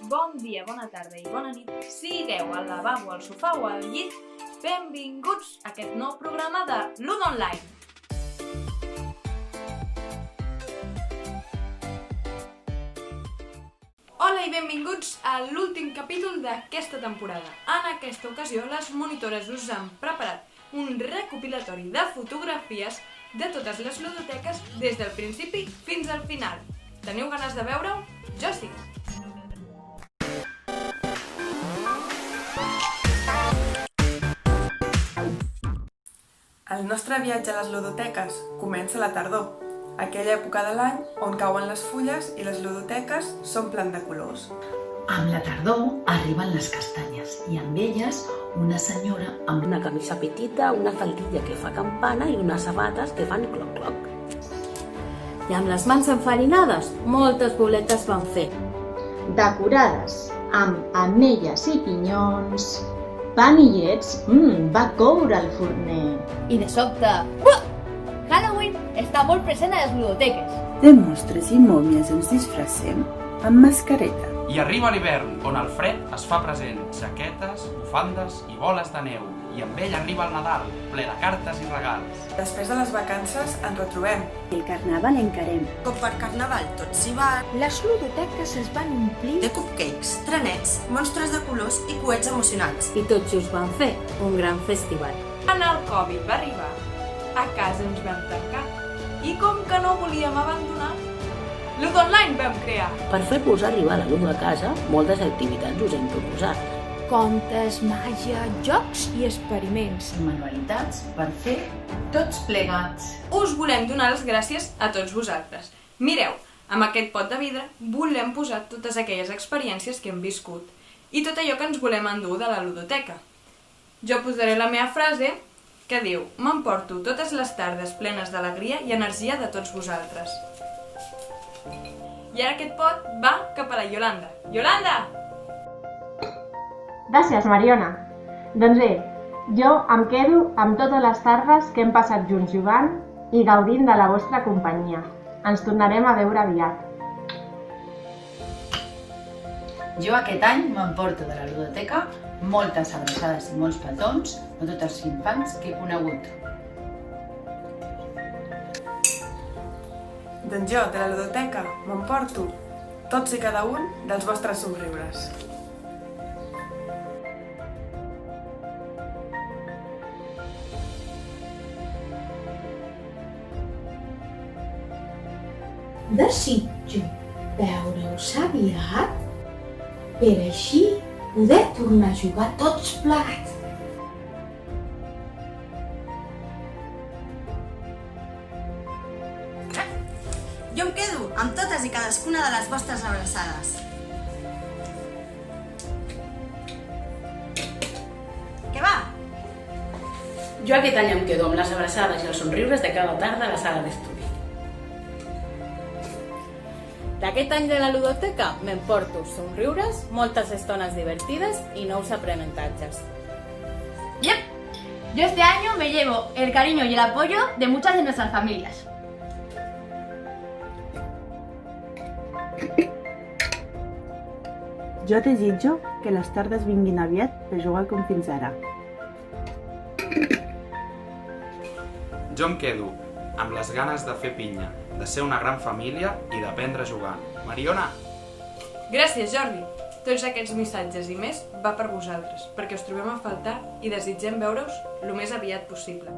Bon dia, bona tarda i bona nit, sigueu al lavabo, al sofà o al llit, benvinguts a aquest nou programa de Ludo Online. Hola i benvinguts a l'últim capítol d'aquesta temporada. En aquesta ocasió, les monitores us han preparat un recopilatori de fotografies de totes les ludoteques des del principi fins al final. Teniu ganes de veure-ho? Jo sí! El nostre viatge a les ludoteques comença a la tardor, aquella època de l'any on cauen les fulles i les ludoteques s'omplen de colors. Amb la tardor arriben les castanyes i amb elles una senyora amb una camisa petita, una faldilla que fa campana i unes sabates que fan cloc-cloc. I amb les mans enfarinades, moltes boletes van fer. Decorades amb ametlles i pinyons, panillets, va coure el forner. I de sobte, Halloween està molt present a les ludoteques. De monstres i mòmies ens disfressem amb mascareta. I arriba l'hivern, on el fred es fa present, jaquetes, bufandes i boles de neu. I amb ell arriba el Nadal, ple de cartes i regals. Després de les vacances ens retrobem. El carnaval encarem. Com per carnaval tot s'hi va. Les ludoteques es van omplir de cupcakes, trenets, monstres de colors i coets emocionants. I tots just van fer un gran festival. Quan el Covid va arribar, a casa ens vam tancar. I com que no volíem abandonar, Ludo Online vam crear. Per fer-vos arribar la Ludo a casa, moltes activitats us hem proposat. Contes, màgia, jocs i experiments. i manualitats per fer tots plegats. Us volem donar les gràcies a tots vosaltres. Mireu, amb aquest pot de vidre volem posar totes aquelles experiències que hem viscut i tot allò que ens volem endur de la ludoteca. Jo posaré la meva frase que diu: m'emporto totes les tardes plenes d'alegria i energia de tots vosaltres. I ara aquest pot va cap a la Yolanda. Yolanda! Gràcies, Mariona. Doncs bé, jo em quedo amb totes les tardes que hem passat junts jugant i gaudint de la vostra companyia. Ens tornarem a veure aviat. Jo aquest any m'emporto de la ludoteca moltes abraçades i molts petons a tots els infants que he conegut. Doncs jo, de la ludoteca, m'emporto tots i cada un dels vostres somriures. Desitjo veure-us aviat per així poder tornar a jugar tots plegats. Jo em quedo amb totes i cadascuna de les vostres abraçades. Què va? Jo aquest any em quedo amb les abraçades i els somriures de cada tarda a la sala d'estudi. D'aquest any de la ludoteca m'emporto somriures, moltes estones divertides i nous aprenentatges. Yep. Yo este año me llevo el cariño y el apoyo de muchas de nuestras familias. Jo desitjo que les tardes vinguin aviat per jugar com fins ara. Jo em quedo amb les ganes de fer pinya, de ser una gran família i d'aprendre jugant. Mariona! Gràcies, Jordi! Tots aquests missatges i més va per vosaltres, perquè us trobem a faltar i desitgem veure-us el més aviat possible.